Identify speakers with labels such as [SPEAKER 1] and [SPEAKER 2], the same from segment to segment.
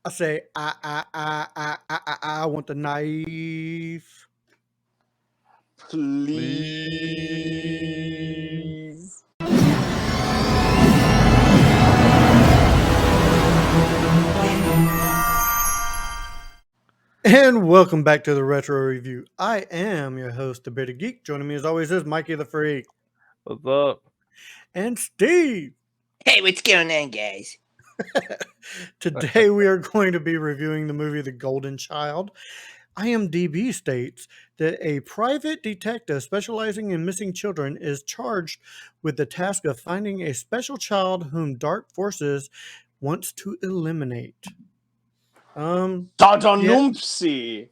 [SPEAKER 1] I say, I want the knife.
[SPEAKER 2] Please.
[SPEAKER 1] And welcome back to the Retro Review. I am your host, the Bitter Geek. Joining me as always is Mikey the Freak
[SPEAKER 3] What's up?
[SPEAKER 1] and Steve.
[SPEAKER 2] Hey, what's going on, guys?
[SPEAKER 1] Today we are going to be reviewing the movie The Golden Child. IMDb states that a private detective specializing in missing children is charged with the task of finding a special child whom dark forces wants to eliminate.
[SPEAKER 2] Tatanumsi.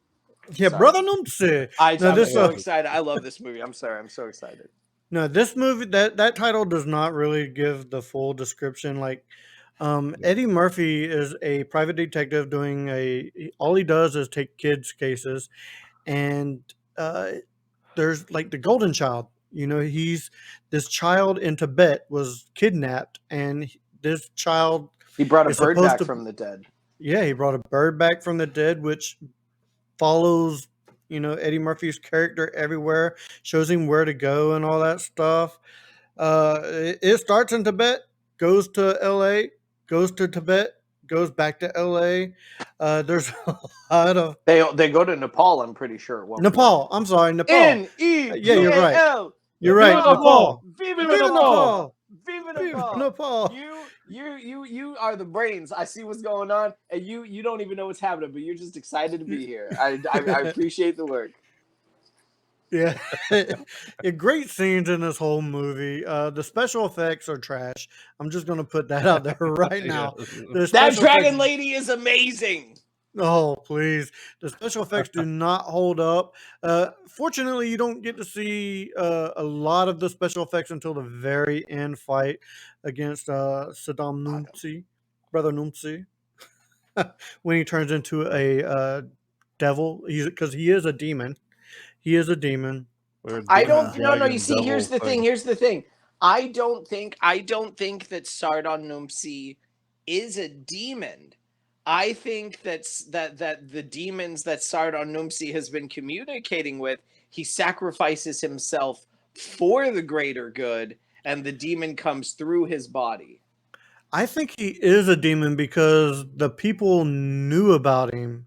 [SPEAKER 1] Yeah,
[SPEAKER 2] Sorry.
[SPEAKER 1] brother Numpsy.
[SPEAKER 2] I'm
[SPEAKER 1] Now this
[SPEAKER 2] so excited. I love this movie. I'm sorry. I'm so excited.
[SPEAKER 1] No, this movie that title does not really give the full description. Like, Eddie Murphy is a private detective doing all he does is take kids' cases, and there's like the Golden Child. He's this child in Tibet was kidnapped, and this child
[SPEAKER 2] He brought a
[SPEAKER 1] is
[SPEAKER 2] bird
[SPEAKER 1] supposed
[SPEAKER 2] back
[SPEAKER 1] to.
[SPEAKER 2] from the dead.
[SPEAKER 1] Yeah, he brought a bird back from the dead, which follows Eddie Murphy's character everywhere, shows him where to go and all that stuff. It starts in Tibet, goes to LA, goes to Tibet, goes back to LA. There's a lot of
[SPEAKER 2] They go to Nepal. I'm pretty sure at one
[SPEAKER 1] Nepal. I'm sorry, Nepal.
[SPEAKER 2] N-E-P-A-L.
[SPEAKER 1] Yeah, you're right. You're
[SPEAKER 3] Viva
[SPEAKER 1] right.
[SPEAKER 3] Nepal!
[SPEAKER 1] Nepal.
[SPEAKER 2] Viva
[SPEAKER 1] Viva
[SPEAKER 2] Nepal!
[SPEAKER 1] Nepal.
[SPEAKER 2] Viva
[SPEAKER 1] Viva
[SPEAKER 2] Nepal!
[SPEAKER 1] Nepal.
[SPEAKER 2] You are the brains. I see what's going on, and you don't even know what's happening, but you're just excited to be here. I appreciate the work.
[SPEAKER 1] Yeah. Yeah, great scenes in this whole movie. The special effects are trash. I'm just gonna put that out there right now. The
[SPEAKER 2] That
[SPEAKER 1] special
[SPEAKER 2] dragon
[SPEAKER 1] effects,
[SPEAKER 2] lady is amazing.
[SPEAKER 1] oh please, the special effects do not hold up. Fortunately, you don't get to see a lot of the special effects until the very end fight against Saddam Numsi, brother Numsi, when he turns into a devil. Because he is a demon. He is a demon.
[SPEAKER 2] I don't. No. You see, here's the thing. I don't think that Sardon Numsi is a demon. I think that the demons that Sardon Numsi has been communicating with, he sacrifices himself for the greater good, and the demon comes through his body.
[SPEAKER 1] I think he is a demon because the people knew about him.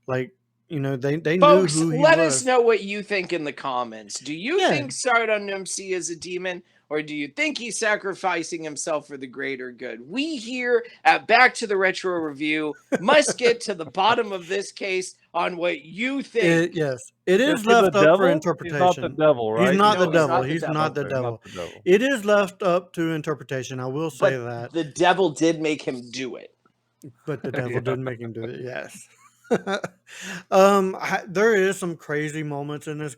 [SPEAKER 1] Like, they knew
[SPEAKER 2] Folks,
[SPEAKER 1] who he
[SPEAKER 2] let
[SPEAKER 1] was.
[SPEAKER 2] us know what you think in the comments. Do you
[SPEAKER 1] Yeah.
[SPEAKER 2] think Sardon Numsi is a demon, or do you think he's sacrificing himself for the greater good? We here at Back to the Retro Review must get to the bottom of this case on what you think.
[SPEAKER 1] Yes, it is left up for interpretation.
[SPEAKER 3] He's not the devil, right?
[SPEAKER 1] He's not
[SPEAKER 2] No,
[SPEAKER 1] the
[SPEAKER 2] he's
[SPEAKER 1] devil.
[SPEAKER 2] not the
[SPEAKER 1] He's
[SPEAKER 2] devil.
[SPEAKER 1] not the
[SPEAKER 3] Okay,
[SPEAKER 1] devil.
[SPEAKER 3] not the devil.
[SPEAKER 1] It is left up to interpretation. I will say
[SPEAKER 2] But
[SPEAKER 1] that.
[SPEAKER 2] the devil did make him do it.
[SPEAKER 1] But the devil did make him do it. Yes. There is some crazy moments in this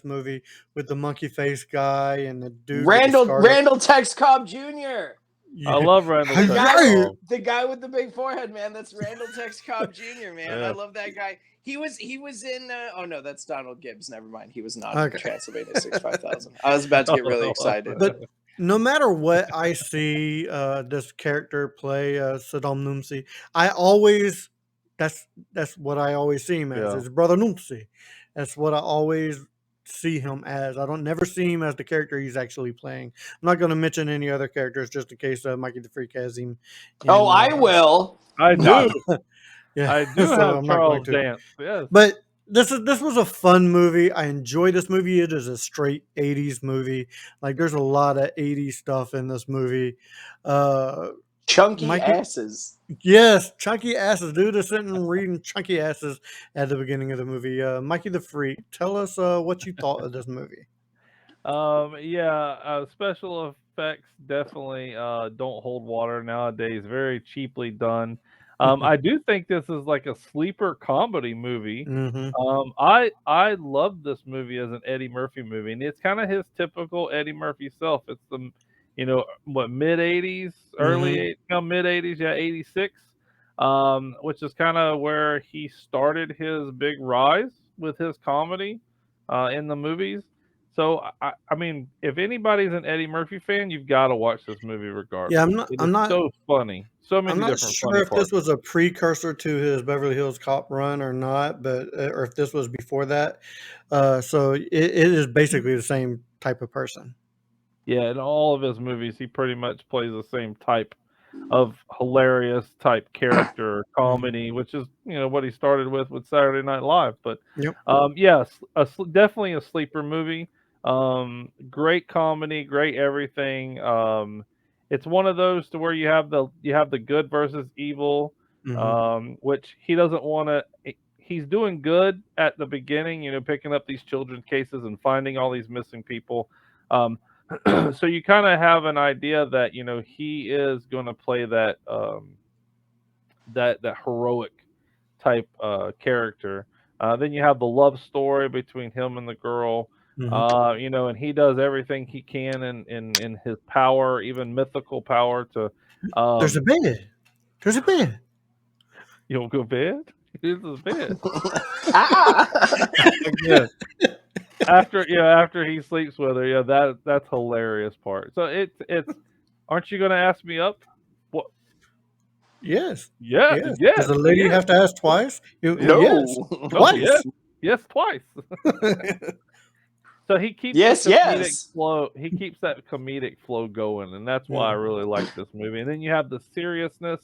[SPEAKER 1] movie with the monkey face guy and the dude
[SPEAKER 2] Randall Tex Cobb Jr.
[SPEAKER 1] Yeah.
[SPEAKER 3] I love Randall.
[SPEAKER 2] The guy with the big forehead, man. That's Randall Tex Cobb Jr. Man,
[SPEAKER 3] Yeah.
[SPEAKER 2] I love that guy. He was in. Oh no, that's Donald Gibbs. Never mind. He was not
[SPEAKER 1] Okay.
[SPEAKER 2] in Transylvania 65000. I was about to get really excited.
[SPEAKER 1] But no matter what I see this character play, Saddam Numsi, that's what I always see him as.
[SPEAKER 3] Yeah.
[SPEAKER 1] His brother Numsi. That's what I always see him as. I don't never see him as the character he's actually playing. I'm not going to mention any other characters just in case Mikey the Freak has him.
[SPEAKER 2] I will.
[SPEAKER 3] I do.
[SPEAKER 1] Yeah,
[SPEAKER 3] I do
[SPEAKER 1] so
[SPEAKER 3] have
[SPEAKER 1] I'm not going
[SPEAKER 3] Charles
[SPEAKER 1] to.
[SPEAKER 3] Dance. Yes.
[SPEAKER 1] But this was a fun movie. I enjoy this movie. It is a straight 80s movie. Like there's a lot of 80s stuff in this movie.
[SPEAKER 2] Chunky asses.
[SPEAKER 1] Yes, chunky asses. Dude is sitting and reading chunky asses at the beginning of the movie. Mikey the Freak, tell us what you thought of this movie.
[SPEAKER 3] Special effects definitely don't hold water nowadays. Very cheaply done. I do think this is like a sleeper comedy movie.
[SPEAKER 1] Mm-hmm.
[SPEAKER 3] I love this movie as an Eddie Murphy movie, and it's kind of his typical Eddie Murphy self. It's the mid '80s, mid '80s, yeah, '86, which is kind of where he started his big rise with his comedy in the movies. So I mean, if anybody's an Eddie Murphy fan, you've got to watch this movie regardless.
[SPEAKER 1] Yeah, I'm not.
[SPEAKER 3] So funny, so
[SPEAKER 1] I'm
[SPEAKER 3] many
[SPEAKER 1] not
[SPEAKER 3] different
[SPEAKER 1] sure
[SPEAKER 3] funny
[SPEAKER 1] if this
[SPEAKER 3] parts.
[SPEAKER 1] was a precursor to his Beverly Hills Cop run or not, but or if this was before that. So it is basically the same type of person.
[SPEAKER 3] Yeah, in all of his movies, he pretty much plays the same type of hilarious type character
[SPEAKER 1] Mhm.
[SPEAKER 3] comedy, which is what he started with Saturday Night Live. But
[SPEAKER 1] Yep.
[SPEAKER 3] yes, definitely a sleeper movie. Great comedy, great everything. It's one of those to where you have the good versus evil,
[SPEAKER 1] Hmm.
[SPEAKER 3] which he doesn't want to. He's doing good at the beginning, picking up these children's cases and finding all these missing people. Um, so you kind of have an idea that he is going to play that heroic type character. Then you have the love story between him and the girl.
[SPEAKER 1] Hmm.
[SPEAKER 3] And he does everything he can in his power, even mythical power, to
[SPEAKER 1] There's a
[SPEAKER 3] um,
[SPEAKER 1] bed. There's a bed.
[SPEAKER 3] go bed. Here's the bed
[SPEAKER 2] Ah.
[SPEAKER 3] again. After he sleeps with her, that's hilarious part. So it's aren't you gonna ask me up? What?
[SPEAKER 1] Yes.
[SPEAKER 3] Yeah,
[SPEAKER 1] Yes. Does
[SPEAKER 3] yes,
[SPEAKER 1] the lady
[SPEAKER 3] yes,
[SPEAKER 1] have to ask twice?
[SPEAKER 3] yes.
[SPEAKER 1] Yes.
[SPEAKER 2] No.
[SPEAKER 3] Oh yes,
[SPEAKER 1] Twice.
[SPEAKER 3] yes, twice. So he keeps the
[SPEAKER 2] Yes,
[SPEAKER 3] comedic
[SPEAKER 2] yes.
[SPEAKER 3] flow. He keeps that comedic flow going, and that's why I
[SPEAKER 1] Mhm.
[SPEAKER 3] really like this movie. And then you have the seriousness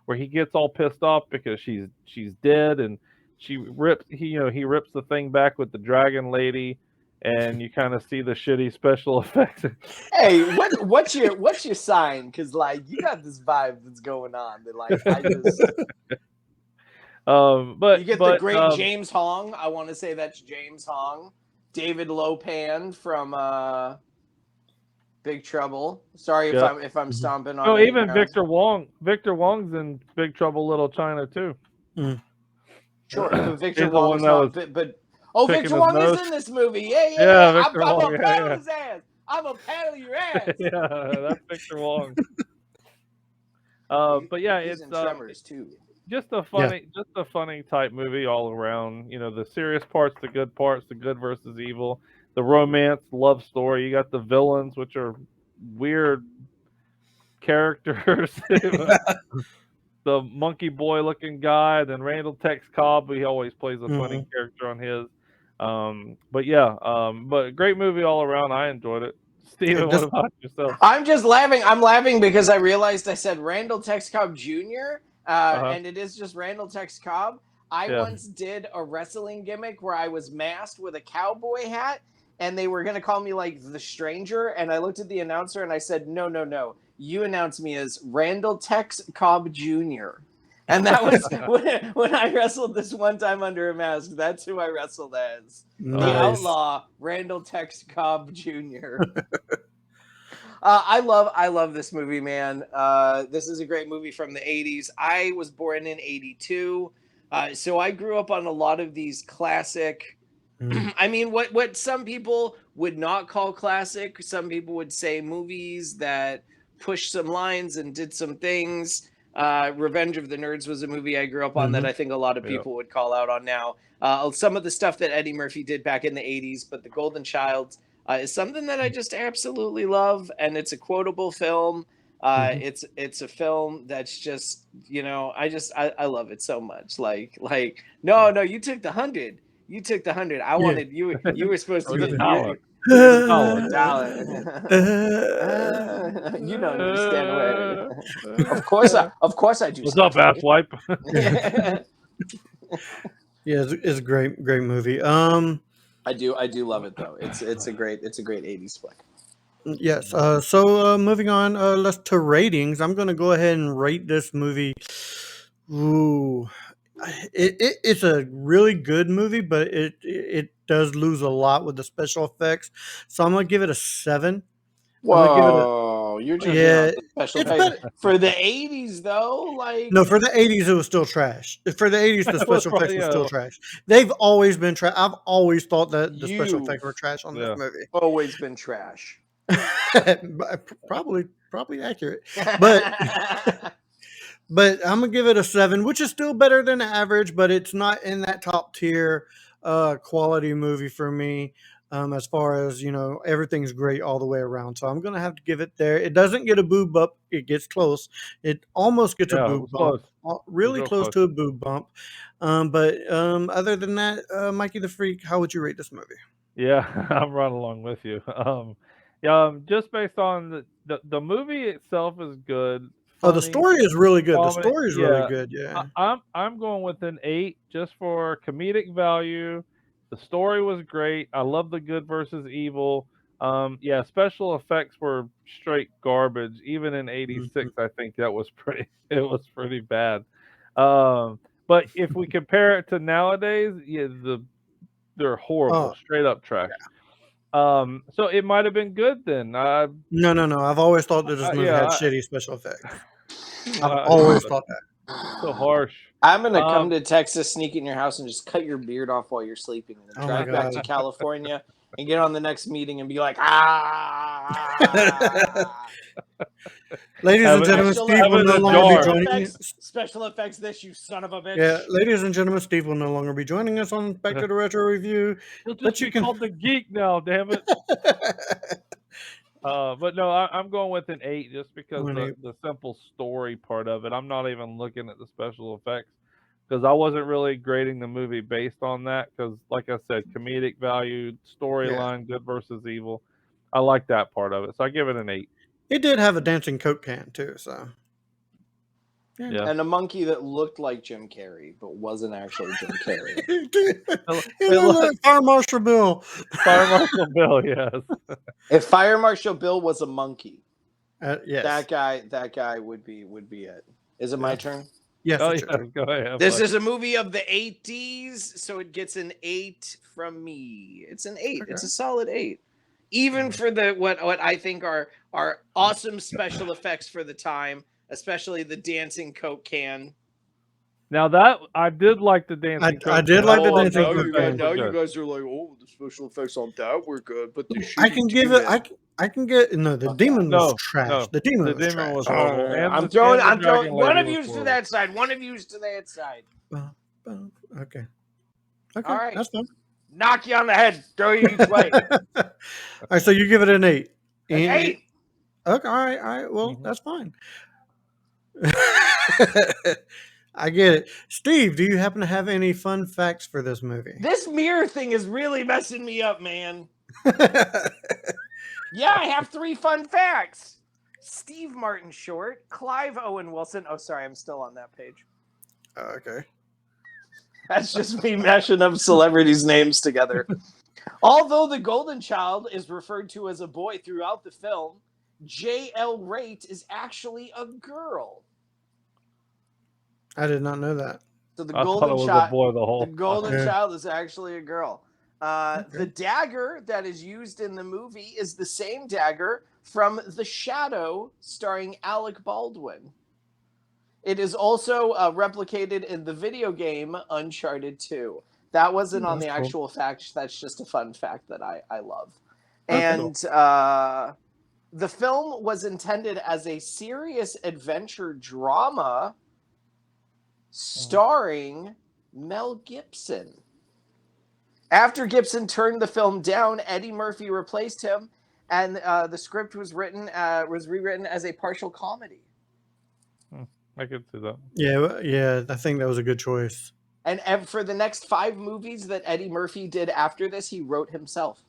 [SPEAKER 3] where he gets all pissed off because she's dead, and he rips the thing back with the dragon lady, and you kind of see the shitty special effects.
[SPEAKER 2] Hey, what's your sign? Because like you got this vibe that's going on that like I just
[SPEAKER 3] But
[SPEAKER 2] you get the
[SPEAKER 3] but
[SPEAKER 2] great James Hong. I want to say that's James Hong. David Lopan from Big Trouble. Sorry if
[SPEAKER 3] yeah.
[SPEAKER 2] I'm
[SPEAKER 1] Mhm.
[SPEAKER 2] stomping on
[SPEAKER 3] Oh,
[SPEAKER 2] any
[SPEAKER 3] even
[SPEAKER 2] grounds.
[SPEAKER 3] Victor Wong's in Big Trouble Little China too.
[SPEAKER 1] Mhm.
[SPEAKER 2] Sure, but Victor
[SPEAKER 3] He's the one
[SPEAKER 2] Wong's
[SPEAKER 3] that was
[SPEAKER 2] not. But oh,
[SPEAKER 3] picking
[SPEAKER 2] Victor
[SPEAKER 3] his
[SPEAKER 2] Wong is
[SPEAKER 3] nose.
[SPEAKER 2] in this movie. Yeah, yeah,
[SPEAKER 3] Yeah,
[SPEAKER 2] yeah.
[SPEAKER 3] Victor
[SPEAKER 2] I'm
[SPEAKER 3] Wong.
[SPEAKER 2] gonna paddle
[SPEAKER 3] Yeah,
[SPEAKER 2] his ass. I'm gonna paddle your
[SPEAKER 3] yeah,
[SPEAKER 2] ass.
[SPEAKER 3] yeah. That's Victor Wong. But yeah,
[SPEAKER 2] He's
[SPEAKER 3] it's
[SPEAKER 2] in Tremors too.
[SPEAKER 1] Yeah.
[SPEAKER 3] just a funny type movie all around. The serious parts, the good versus evil, the romance, love story. You got the villains, which are weird characters. The monkey boy looking guy, then Randall Tex Cobb. He always plays a funny
[SPEAKER 1] Mhm.
[SPEAKER 3] character on his. But yeah, but great movie all around. I enjoyed it. Steven, what
[SPEAKER 1] This.
[SPEAKER 3] about yourself?
[SPEAKER 2] I'm just laughing. I'm laughing because I realized I said Randall Tex Cobb Jr.
[SPEAKER 3] Uh huh.
[SPEAKER 2] And it is just Randall Tex Cobb. I
[SPEAKER 3] Yeah.
[SPEAKER 2] once did a wrestling gimmick where I was masked with a cowboy hat, and they were gonna call me like the Stranger. And I looked at the announcer and I said, "No, no, no. You announce me as Randall Tex Cobb Jr." And that was when I wrestled this one time under a mask. That's who I wrestled as. The
[SPEAKER 1] Nice.
[SPEAKER 2] outlaw, Randall Tex Cobb Jr. I love this movie, man. This is a great movie from the '80s. I was born in '82, so I grew up on a lot of these classic.
[SPEAKER 1] Mhm.
[SPEAKER 2] I mean, what some people would not call classic, some people would say movies that pushed some lines and did some things. Revenge of the Nerds was a movie I grew up on that
[SPEAKER 1] Mhm.
[SPEAKER 2] I think a lot of
[SPEAKER 3] Yeah.
[SPEAKER 2] people would call out on now. Some of the stuff that Eddie Murphy did back in the '80s, but The Golden Child is something that I just absolutely love, and it's a quotable film.
[SPEAKER 1] Mhm.
[SPEAKER 2] It's a film that's just I love it so much. Like no, no, you took the 100. You took the 100. I
[SPEAKER 1] Yeah.
[SPEAKER 2] wanted you were supposed to
[SPEAKER 3] Took
[SPEAKER 2] get
[SPEAKER 3] the dollar.
[SPEAKER 2] you
[SPEAKER 3] Took the dollar.
[SPEAKER 2] the dollar. You don't understand where. Of course I do,
[SPEAKER 3] What's up,
[SPEAKER 2] Sanjay.
[SPEAKER 3] asswipe?
[SPEAKER 1] Yeah, it's a great movie.
[SPEAKER 2] I do love it though. It's a great '80s flick.
[SPEAKER 1] Yes. So moving on, let's to ratings. I'm gonna go ahead and rate this movie. Ooh, it's a really good movie, but it does lose a lot with the special effects. So I'm gonna give it a 7. I'm gonna give it a
[SPEAKER 2] Whoa, you're jumping on
[SPEAKER 1] yeah.
[SPEAKER 2] the special
[SPEAKER 1] It's
[SPEAKER 2] effects
[SPEAKER 1] better.
[SPEAKER 2] for the '80s though. Like
[SPEAKER 1] No, for the '80s, it was still trash. For the '80s, the
[SPEAKER 3] That was
[SPEAKER 1] special effects
[SPEAKER 3] probably
[SPEAKER 1] were still trash. They've always been trash. I've always thought that the special
[SPEAKER 2] you've
[SPEAKER 1] effects were trash on this
[SPEAKER 3] yeah.
[SPEAKER 1] movie.
[SPEAKER 2] always been trash.
[SPEAKER 1] Probably accurate, but I'm gonna give it a 7, which is still better than average, but it's not in that top tier quality movie for me. as far as everything's great all the way around. So I'm gonna have to give it there. It doesn't get a boob bump. It gets close. It almost gets a
[SPEAKER 3] Yeah, it
[SPEAKER 1] boob
[SPEAKER 3] was
[SPEAKER 1] bump.
[SPEAKER 3] close. It was
[SPEAKER 1] Really
[SPEAKER 3] real
[SPEAKER 1] close
[SPEAKER 3] close.
[SPEAKER 1] to a boob bump. But other than that, Mikey the Freak, how would you rate this movie?
[SPEAKER 3] Yeah, I'm right along with you. Just based on the movie itself is good,
[SPEAKER 1] Oh, the
[SPEAKER 3] funny,
[SPEAKER 1] story is really good. The
[SPEAKER 3] comedy.
[SPEAKER 1] story is really
[SPEAKER 3] Yeah,
[SPEAKER 1] good. Yeah.
[SPEAKER 3] I'm going with an 8 just for comedic value. The story was great. I love the good versus evil. Yeah, special effects were straight garbage. Even in
[SPEAKER 1] Mhm.
[SPEAKER 3] '86, I think that was pretty. It was pretty bad. Um, but if we compare it to nowadays, yeah, they're horrible,
[SPEAKER 1] Oh,
[SPEAKER 3] straight up trash. So it might have been good then.
[SPEAKER 1] no, no, no. I've always thought that this movie
[SPEAKER 3] Yeah,
[SPEAKER 1] had shitty special effects. I've
[SPEAKER 3] yeah,
[SPEAKER 1] always thought that.
[SPEAKER 3] so harsh.
[SPEAKER 2] I'm gonna come
[SPEAKER 3] Um,
[SPEAKER 2] to Texas, sneak in your house, and just cut your beard off while you're sleeping, and then
[SPEAKER 1] Oh my
[SPEAKER 2] drive back to
[SPEAKER 1] god.
[SPEAKER 2] California and get on the next meeting and be like, ah.
[SPEAKER 1] Ladies and
[SPEAKER 3] have it,
[SPEAKER 1] gentlemen, Steve
[SPEAKER 3] have
[SPEAKER 1] will
[SPEAKER 3] it
[SPEAKER 1] no
[SPEAKER 3] in a
[SPEAKER 1] longer be
[SPEAKER 3] jar.
[SPEAKER 1] joining you.
[SPEAKER 2] Special effects, this you son of a
[SPEAKER 1] Yeah,
[SPEAKER 2] bitch.
[SPEAKER 1] ladies and gentlemen, Steve will no longer be joining us on Back to the Retro Review,
[SPEAKER 3] He'll just
[SPEAKER 1] but you
[SPEAKER 3] be
[SPEAKER 1] can.
[SPEAKER 3] called the geek now. Damn it. But no, I'm going with an 8 just because
[SPEAKER 1] When
[SPEAKER 3] the simple story part of it. I'm not even looking at the special effects because I wasn't really grading the movie based on that. Because, like I said, comedic value,
[SPEAKER 1] yeah,
[SPEAKER 3] storyline, good versus evil. I like that part of it, so I give it an 8.
[SPEAKER 1] it did have a dancing Coke can too, so yeah.
[SPEAKER 3] Yeah,
[SPEAKER 2] And a monkey that looked like Jim Carrey, but wasn't actually Jim Carrey.
[SPEAKER 1] It
[SPEAKER 3] it
[SPEAKER 1] looked
[SPEAKER 3] look
[SPEAKER 1] like Fire Marshal Bill.
[SPEAKER 3] Fire Marshal Bill. Yes.
[SPEAKER 2] If Fire Marshal Bill was a monkey,
[SPEAKER 1] Yes.
[SPEAKER 2] that guy would be it. Is it my
[SPEAKER 1] Yes.
[SPEAKER 2] turn?
[SPEAKER 1] Yes,
[SPEAKER 3] Oh
[SPEAKER 1] it's
[SPEAKER 3] yes.
[SPEAKER 1] your turn.
[SPEAKER 3] Go ahead,
[SPEAKER 2] This
[SPEAKER 3] bud.
[SPEAKER 2] is a movie of the 80s, so it gets an 8 from me. It's an 8. It's
[SPEAKER 1] Okay.
[SPEAKER 2] a solid 8. Even
[SPEAKER 3] Mhm.
[SPEAKER 2] for the what I think are awesome special effects for the time, especially the dancing Coke can.
[SPEAKER 3] Now that I did like the dancing
[SPEAKER 1] I
[SPEAKER 3] Coke
[SPEAKER 1] did
[SPEAKER 3] can. I
[SPEAKER 1] like the
[SPEAKER 3] thought
[SPEAKER 1] dancing
[SPEAKER 3] those
[SPEAKER 1] Coke
[SPEAKER 3] effects
[SPEAKER 1] can.
[SPEAKER 3] were good.
[SPEAKER 2] are like, oh, the special effects on that were good, but the
[SPEAKER 1] I
[SPEAKER 2] shitty
[SPEAKER 1] can give it.
[SPEAKER 2] demon.
[SPEAKER 1] I can get no. The
[SPEAKER 2] Fuck off.
[SPEAKER 1] demon was
[SPEAKER 3] No,
[SPEAKER 1] trash.
[SPEAKER 3] no,
[SPEAKER 1] The demon
[SPEAKER 3] the
[SPEAKER 1] was
[SPEAKER 3] demon
[SPEAKER 1] trash.
[SPEAKER 3] was horrible,
[SPEAKER 2] I'm
[SPEAKER 3] and the
[SPEAKER 2] throwing
[SPEAKER 3] dragon
[SPEAKER 2] one
[SPEAKER 3] lady
[SPEAKER 2] of
[SPEAKER 3] was
[SPEAKER 2] yous to
[SPEAKER 3] horrible.
[SPEAKER 2] that side, one of yous to that side.
[SPEAKER 1] Okay.
[SPEAKER 2] All
[SPEAKER 1] Okay.
[SPEAKER 2] right.
[SPEAKER 1] That's fine.
[SPEAKER 2] Knock you on the head, throw you each way.
[SPEAKER 1] All right. So you give it an 8.
[SPEAKER 2] An
[SPEAKER 1] And
[SPEAKER 2] 8.
[SPEAKER 1] okay. All right. All right. Well,
[SPEAKER 3] Mhm.
[SPEAKER 1] that's fine. I get it. Steve, do you happen to have any fun facts for this movie?
[SPEAKER 2] This mirror thing is really messing me up, man. Yeah, I have 3 fun facts. Steve Martin Short, Clive Owen Wilson. Oh, sorry, I'm still on that page.
[SPEAKER 1] Okay.
[SPEAKER 2] That's just me mashing up celebrities' names together. Although the Golden Child is referred to as a boy throughout the film, J.L. Raitt is actually a girl.
[SPEAKER 1] I did not know that.
[SPEAKER 2] So the
[SPEAKER 3] I thought it
[SPEAKER 2] Golden
[SPEAKER 3] was a
[SPEAKER 2] Child,
[SPEAKER 3] boy the
[SPEAKER 2] the
[SPEAKER 3] whole
[SPEAKER 2] Golden
[SPEAKER 3] time.
[SPEAKER 1] Yeah.
[SPEAKER 2] Child is actually a girl. The
[SPEAKER 1] Okay.
[SPEAKER 2] dagger that is used in the movie is the same dagger from The Shadow, starring Alec Baldwin. It is also replicated in the video game Uncharted 2. That wasn't on
[SPEAKER 1] That's
[SPEAKER 2] the
[SPEAKER 1] cool.
[SPEAKER 2] actual fact. That's just a fun fact that I love.
[SPEAKER 1] Okay.
[SPEAKER 2] And the film was intended as a serious adventure drama starring Mel Gibson. After Gibson turned the film down, Eddie Murphy replaced him, and the script was rewritten as a partial comedy.
[SPEAKER 3] I could see that.
[SPEAKER 1] Yeah. Yeah. I think that was a good choice.
[SPEAKER 2] And for the next 5 movies that Eddie Murphy did after this, he wrote himself.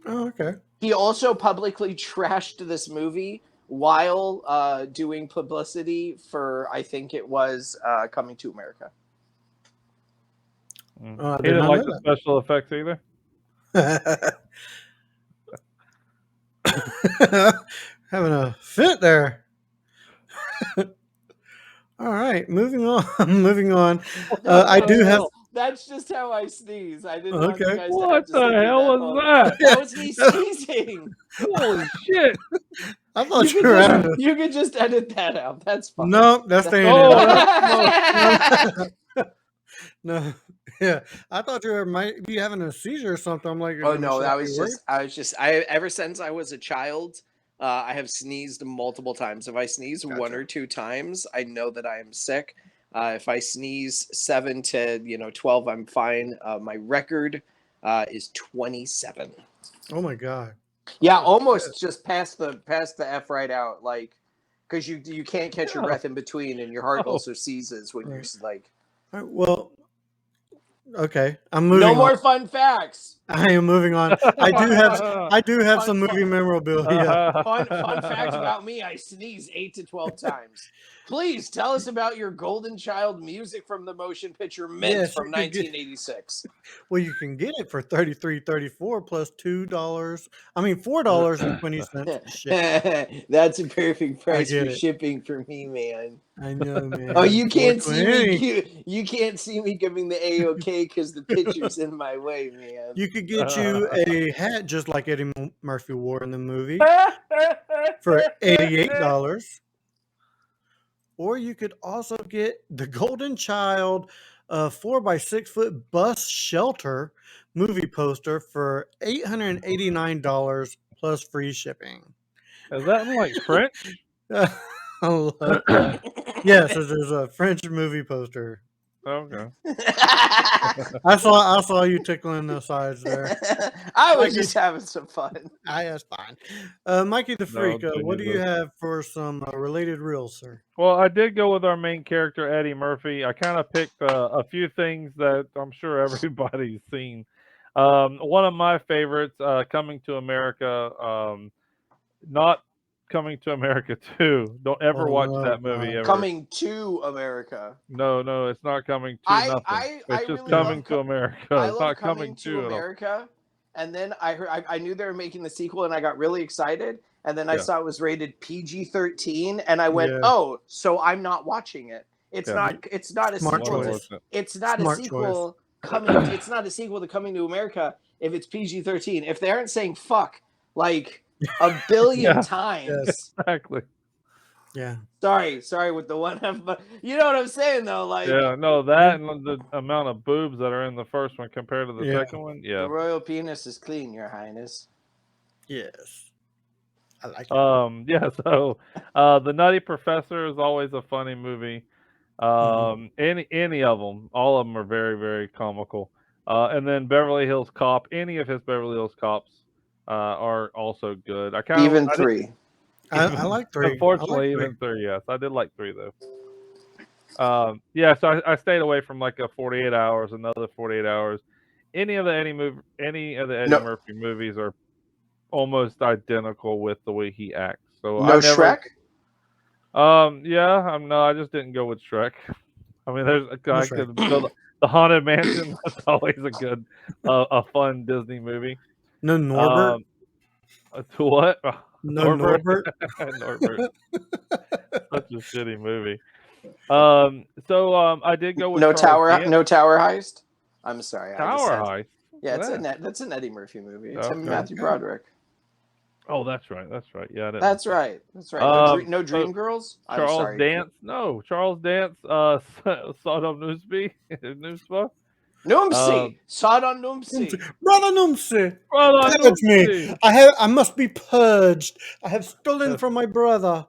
[SPEAKER 1] Oh, okay.
[SPEAKER 2] He also publicly trashed this movie while doing publicity for, I think it was Coming to America.
[SPEAKER 1] Oh, I
[SPEAKER 3] He
[SPEAKER 1] did
[SPEAKER 3] didn't
[SPEAKER 1] not
[SPEAKER 3] like
[SPEAKER 1] know
[SPEAKER 3] the special effects either.
[SPEAKER 1] that. Having a fit there. All right, moving on. moving on.
[SPEAKER 3] What
[SPEAKER 1] I
[SPEAKER 3] the
[SPEAKER 1] do have.
[SPEAKER 3] hell?
[SPEAKER 2] That's just how I sneeze. I didn't want you
[SPEAKER 1] Okay.
[SPEAKER 2] guys to have
[SPEAKER 3] What
[SPEAKER 2] to
[SPEAKER 3] the
[SPEAKER 2] sit through
[SPEAKER 3] hell
[SPEAKER 2] that
[SPEAKER 3] was
[SPEAKER 2] whole.
[SPEAKER 3] that?
[SPEAKER 2] That was me sneezing.
[SPEAKER 3] Holy shit!
[SPEAKER 1] I thought you were having a.
[SPEAKER 2] You could just edit that out. That's fine.
[SPEAKER 1] No, that's staying in.
[SPEAKER 3] Oh, that's no.
[SPEAKER 1] No. Yeah, I thought you were might be having a seizure or something. I'm like,
[SPEAKER 2] Oh no,
[SPEAKER 1] should
[SPEAKER 2] that
[SPEAKER 1] I be
[SPEAKER 2] was
[SPEAKER 1] worried?
[SPEAKER 2] just I ever since I was a child, I have sneezed multiple times. If I sneeze 1
[SPEAKER 1] Gotcha.
[SPEAKER 2] or 2 times, I know that I am sick. If I sneeze 7 to 12, I'm fine. My record is 27.
[SPEAKER 1] Oh my god.
[SPEAKER 2] Yeah,
[SPEAKER 3] Oh,
[SPEAKER 2] almost just past the F right out, like, because you can't catch your
[SPEAKER 3] yeah.
[SPEAKER 2] breath in between, and your heart
[SPEAKER 3] Oh,
[SPEAKER 2] also seizes when you're
[SPEAKER 1] Right.
[SPEAKER 2] like,
[SPEAKER 1] All right, well, okay. I'm
[SPEAKER 2] no
[SPEAKER 1] moving on.
[SPEAKER 2] more fun facts.
[SPEAKER 1] I am moving on. I do have
[SPEAKER 2] Fun
[SPEAKER 1] some movie
[SPEAKER 2] fun
[SPEAKER 1] memorabilia.
[SPEAKER 2] fun fact about me: I sneeze 8 to 12 times. Please tell us about your Golden Child music from the motion picture Mint
[SPEAKER 1] Yes, you
[SPEAKER 2] from
[SPEAKER 1] could get
[SPEAKER 2] 1986.
[SPEAKER 1] well, you can get it for 33.34 plus $2. I mean $4.20 for shipping.
[SPEAKER 2] That's a perfect
[SPEAKER 1] I
[SPEAKER 2] price
[SPEAKER 1] get
[SPEAKER 2] for
[SPEAKER 1] it.
[SPEAKER 2] shipping for me, man.
[SPEAKER 1] I know,
[SPEAKER 2] Oh,
[SPEAKER 1] man.
[SPEAKER 2] you can't see me.
[SPEAKER 1] 420.
[SPEAKER 2] You can't see me giving the A-OK because the picture's in my way, man.
[SPEAKER 1] You could get you a hat just like Eddie Murphy wore in the movie for $88. Or you could also get the Golden Child 4 by 6 foot bus shelter movie poster for $889 plus free shipping.
[SPEAKER 3] Is that in like French?
[SPEAKER 1] I love that. Yes, it is a French movie poster.
[SPEAKER 3] Okay.
[SPEAKER 1] I saw you tickling the sides there.
[SPEAKER 2] I was
[SPEAKER 1] Mikey,
[SPEAKER 2] just having some fun.
[SPEAKER 1] that's fine. Mikey the
[SPEAKER 3] No,
[SPEAKER 1] Freak, what do you
[SPEAKER 3] Jesus.
[SPEAKER 1] have for some related reels, sir?
[SPEAKER 3] Well, I did go with our main character, Eddie Murphy. I kind of picked a few things that I'm sure everybody's seen. One of my favorites, Coming to America, not Coming to America 2. Don't ever
[SPEAKER 1] Oh
[SPEAKER 3] watch
[SPEAKER 1] no,
[SPEAKER 3] that movie
[SPEAKER 1] God.
[SPEAKER 3] ever.
[SPEAKER 2] Coming to America.
[SPEAKER 3] No, no, it's not coming to nothing.
[SPEAKER 2] I
[SPEAKER 3] It's just
[SPEAKER 2] really
[SPEAKER 1] Yeah.
[SPEAKER 3] coming
[SPEAKER 2] love
[SPEAKER 3] to America.
[SPEAKER 2] I
[SPEAKER 3] It's
[SPEAKER 2] love
[SPEAKER 3] not
[SPEAKER 2] Coming
[SPEAKER 3] coming
[SPEAKER 2] to
[SPEAKER 3] to at all.
[SPEAKER 2] America, and then I knew they were making the sequel, and I got really excited, and then I
[SPEAKER 3] Yeah,
[SPEAKER 2] saw it was rated PG-13, and I went,
[SPEAKER 1] Yeah.
[SPEAKER 2] oh, so I'm not watching it.
[SPEAKER 3] yeah.
[SPEAKER 2] It's not a
[SPEAKER 1] Smart
[SPEAKER 2] sequel to
[SPEAKER 1] choice.
[SPEAKER 3] Unfortunate.
[SPEAKER 2] it's not a
[SPEAKER 1] Smart choice.
[SPEAKER 2] sequel coming it's not a sequel to Coming to America if it's PG-13. If they aren't saying fuck like a billion
[SPEAKER 3] Yeah,
[SPEAKER 1] Yes.
[SPEAKER 2] times.
[SPEAKER 3] exactly.
[SPEAKER 1] Yeah.
[SPEAKER 2] Sorry with the one F, but you know what I'm saying though, like
[SPEAKER 3] Yeah, no,
[SPEAKER 1] Yeah.
[SPEAKER 3] that and the amount of boobs that are in the first one compared to the
[SPEAKER 1] Yeah.
[SPEAKER 3] second one,
[SPEAKER 2] the
[SPEAKER 3] yeah.
[SPEAKER 2] royal penis is clean, your highness.
[SPEAKER 1] Yes. I like it.
[SPEAKER 3] Yeah, so The Nutty Professor is always a funny movie.
[SPEAKER 1] Mhm.
[SPEAKER 3] Any of them, all of them are very very comical. And then Beverly Hills Cop, any of his Beverly Hills Cops are also good.
[SPEAKER 2] Even
[SPEAKER 3] I did
[SPEAKER 2] 3.
[SPEAKER 1] I
[SPEAKER 3] even
[SPEAKER 1] like 3. I like
[SPEAKER 3] unfortunately
[SPEAKER 1] 3.
[SPEAKER 3] even three, yes, I did like three though. Yeah, so I stayed away from like a 48 hours, another 48 hours. Any of the Eddie
[SPEAKER 2] No,
[SPEAKER 3] Murphy movies are almost identical with the way he acts. So I
[SPEAKER 2] no
[SPEAKER 3] never.
[SPEAKER 2] Shrek.
[SPEAKER 3] Yeah, I'm no, I just didn't go with Shrek. I mean,
[SPEAKER 1] No
[SPEAKER 3] I
[SPEAKER 1] Shrek.
[SPEAKER 3] could build the Haunted Mansion. That's always a good, a fun Disney movie.
[SPEAKER 1] No Norbert.
[SPEAKER 3] Um, to what?
[SPEAKER 1] No
[SPEAKER 3] Norbert,
[SPEAKER 1] Norbert.
[SPEAKER 3] Norbert, such a shitty movie. I did go with
[SPEAKER 2] No
[SPEAKER 3] Charles
[SPEAKER 2] tower.
[SPEAKER 3] Dance.
[SPEAKER 2] No tower heist. I'm sorry. I just
[SPEAKER 3] Tower
[SPEAKER 2] had.
[SPEAKER 3] Heist.
[SPEAKER 2] Yeah,
[SPEAKER 3] What's that?
[SPEAKER 2] that's an Eddie Murphy movie. It's him and
[SPEAKER 3] Okay.
[SPEAKER 2] Matthew
[SPEAKER 1] Okay.
[SPEAKER 2] Broderick.
[SPEAKER 3] Oh, that's right. That's right. Yeah, I didn't.
[SPEAKER 2] That's right. That's right. No
[SPEAKER 3] So
[SPEAKER 2] Dream Girls. I'm
[SPEAKER 3] Charles
[SPEAKER 2] sorry.
[SPEAKER 3] Dance. No, Charles Dance. Sodom Newsby. Newspa.
[SPEAKER 2] Noomsy.
[SPEAKER 3] Um,
[SPEAKER 2] Sodom
[SPEAKER 1] Numsy.
[SPEAKER 2] Noomsy.
[SPEAKER 1] Brother Numsy,
[SPEAKER 3] Brother
[SPEAKER 1] purge me.
[SPEAKER 3] Newsby.
[SPEAKER 1] I must be purged. I have stolen from my brother.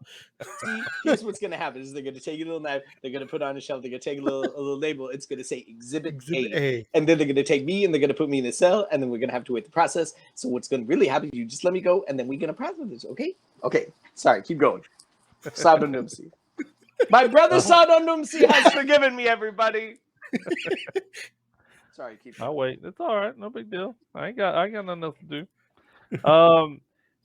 [SPEAKER 2] See, here's what's gonna happen: is they're gonna take a little knife, they're gonna put it on a shelf, they're gonna take a little label. It's gonna say Exhibit
[SPEAKER 1] Exhibit
[SPEAKER 2] A,
[SPEAKER 1] A.
[SPEAKER 2] and then they're gonna take me and they're gonna put me in a cell, and then we're gonna have to wait the process. So what's gonna really happen? You just let me go, and then we're gonna process this. Okay? Okay. Sorry. Keep going. Sodom Noomsy. My brother Sodom Noomsy has forgiven me. Everybody. Sorry. Keep
[SPEAKER 3] I'll
[SPEAKER 2] going.
[SPEAKER 3] wait. It's all right. No big deal. I ain't got nothing else to do.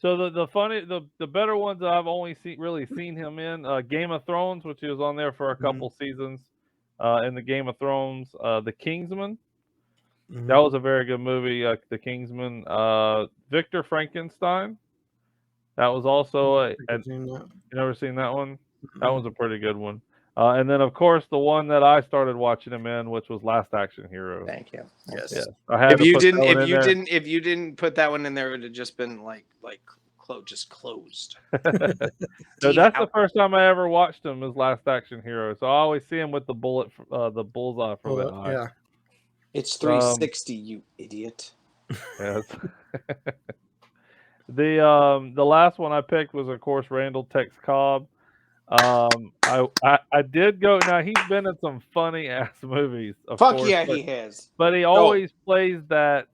[SPEAKER 3] So the better ones that I've only really seen him in Game of Thrones, which he was on there for a
[SPEAKER 1] Mhm.
[SPEAKER 3] couple seasons. In the Game of Thrones, The Kingsman. That
[SPEAKER 1] Mhm.
[SPEAKER 3] was a very good movie. The Kingsman. Victor Frankenstein. That was
[SPEAKER 1] I
[SPEAKER 3] also
[SPEAKER 1] don't
[SPEAKER 3] a.
[SPEAKER 1] think I've
[SPEAKER 3] You
[SPEAKER 1] seen that.
[SPEAKER 3] never seen that one? That
[SPEAKER 1] Mm-mm.
[SPEAKER 3] was a pretty good one. And then of course the one that I started watching him in, which was Last Action Hero.
[SPEAKER 2] Thank you.
[SPEAKER 3] Yeah,
[SPEAKER 1] Yes.
[SPEAKER 3] I had to put that one in there.
[SPEAKER 2] If you didn't put that one in there, it would have just been just closed.
[SPEAKER 3] No,
[SPEAKER 2] Steve
[SPEAKER 3] that's the
[SPEAKER 2] out.
[SPEAKER 3] first time I ever watched him as Last Action Hero. So I always see him with the the bullseye for the
[SPEAKER 1] Well,
[SPEAKER 3] eye.
[SPEAKER 1] yeah.
[SPEAKER 2] It's
[SPEAKER 3] Um,
[SPEAKER 2] 360, you idiot.
[SPEAKER 3] yes. The last one I picked was of course Randall Tex Cobb. I did go. Now he's been in some funny ass movies, of
[SPEAKER 2] Fuck
[SPEAKER 3] course,
[SPEAKER 2] yeah, he has.
[SPEAKER 3] but he
[SPEAKER 2] No,
[SPEAKER 3] always plays that.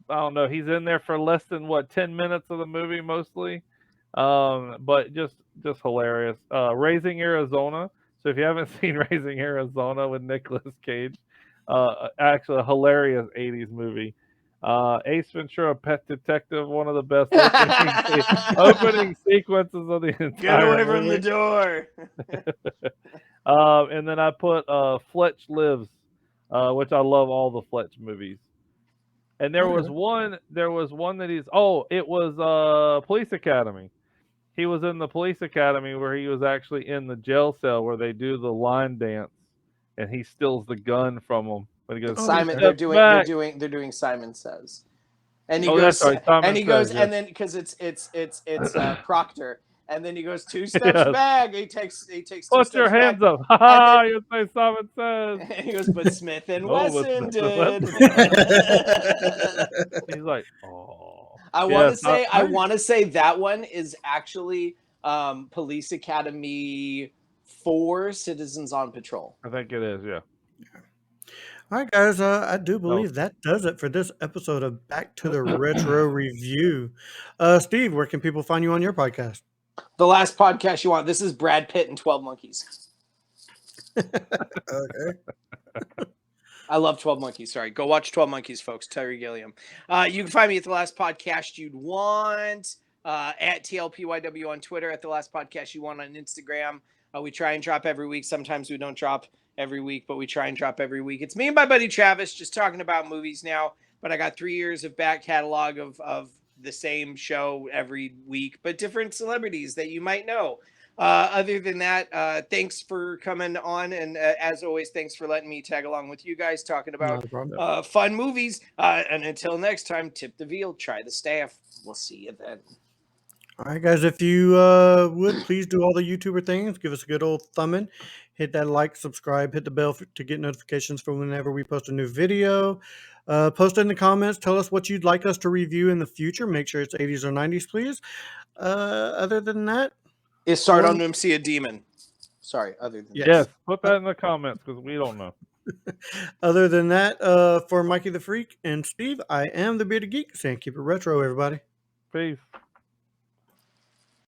[SPEAKER 3] I don't know. He's in there for less than 10 minutes of the movie mostly, but just hilarious. Raising Arizona. So if you haven't seen Raising Arizona with Nicolas Cage, actually a hilarious '80s movie. Ace Ventura: Pet Detective, one of the best opening sequences of the
[SPEAKER 2] Get
[SPEAKER 3] entire
[SPEAKER 2] away from the
[SPEAKER 3] movie.
[SPEAKER 2] door.
[SPEAKER 3] And then I put Fletch Lives, which I love all the Fletch movies. And
[SPEAKER 1] Okay.
[SPEAKER 3] there was one that it was Police Academy. He was in the Police Academy where he was actually in the jail cell where they do the line dance, and he steals the gun from him. But he goes
[SPEAKER 2] It's
[SPEAKER 1] Oh,
[SPEAKER 3] two
[SPEAKER 2] Simon.
[SPEAKER 1] okay.
[SPEAKER 3] steps back.
[SPEAKER 2] They're doing Simon Says. And he
[SPEAKER 3] Oh, that's
[SPEAKER 2] goes
[SPEAKER 3] right. Simon Says,
[SPEAKER 2] and
[SPEAKER 3] yes,
[SPEAKER 2] then because it's Proctor, and then he goes 2 steps
[SPEAKER 3] yes.
[SPEAKER 2] back. He takes two
[SPEAKER 3] Put your
[SPEAKER 2] steps back,
[SPEAKER 3] hands up. Ha
[SPEAKER 2] and then
[SPEAKER 3] ha! You say Simon Says.
[SPEAKER 2] and he goes, but Smith and
[SPEAKER 3] Oh, but
[SPEAKER 2] Wesson
[SPEAKER 3] Smith and
[SPEAKER 2] did.
[SPEAKER 3] Wesson did. He's like, oh, yes.
[SPEAKER 2] I want to say that one is actually Police Academy 4 Citizens on Patrol.
[SPEAKER 3] I think it is. Yeah.
[SPEAKER 1] All right, guys. I do
[SPEAKER 3] No.
[SPEAKER 1] believe that does it for this episode of Back to the Retro Review. Steve, where can people find you on your podcast?
[SPEAKER 2] The last podcast you want. This is Brad Pitt and 12 Monkeys.
[SPEAKER 1] Okay.
[SPEAKER 2] I love 12 Monkeys. Sorry. Go watch 12 Monkeys, folks. Terry Gilliam. You can find me at The Last Podcast You'd Want, at TLPYW on Twitter, at The Last Podcast You Want on Instagram. We try and drop every week. Sometimes we don't drop every week, but we try and drop every week. It's me and my buddy Travis just talking about movies now, but I got 3 years of back catalog of the same show every week, but different celebrities that you might know. Other than that, thanks for coming on. And as always, thanks for letting me tag along with you guys talking about
[SPEAKER 1] Not a problem.
[SPEAKER 2] fun movies. And until next time, tip the veal, try the staff. We'll see you then.
[SPEAKER 1] All right, guys. If you would please do all the YouTuber things, give us a good old thumbing, hit that like, subscribe, hit the bell to get notifications for whenever we post a new video. Post in the comments. Tell us what you'd like us to review in the future. Make sure it's 80s or 90s, please. Other than that,
[SPEAKER 2] Is Sardon Numsi a demon? Sorry, other than
[SPEAKER 1] yes.
[SPEAKER 3] Yes. Put that in the comments because we don't know.
[SPEAKER 1] Other than that, for Mikey the Freak and Steve, I am the Bearded Geek saying keep it retro, everybody.
[SPEAKER 3] Peace.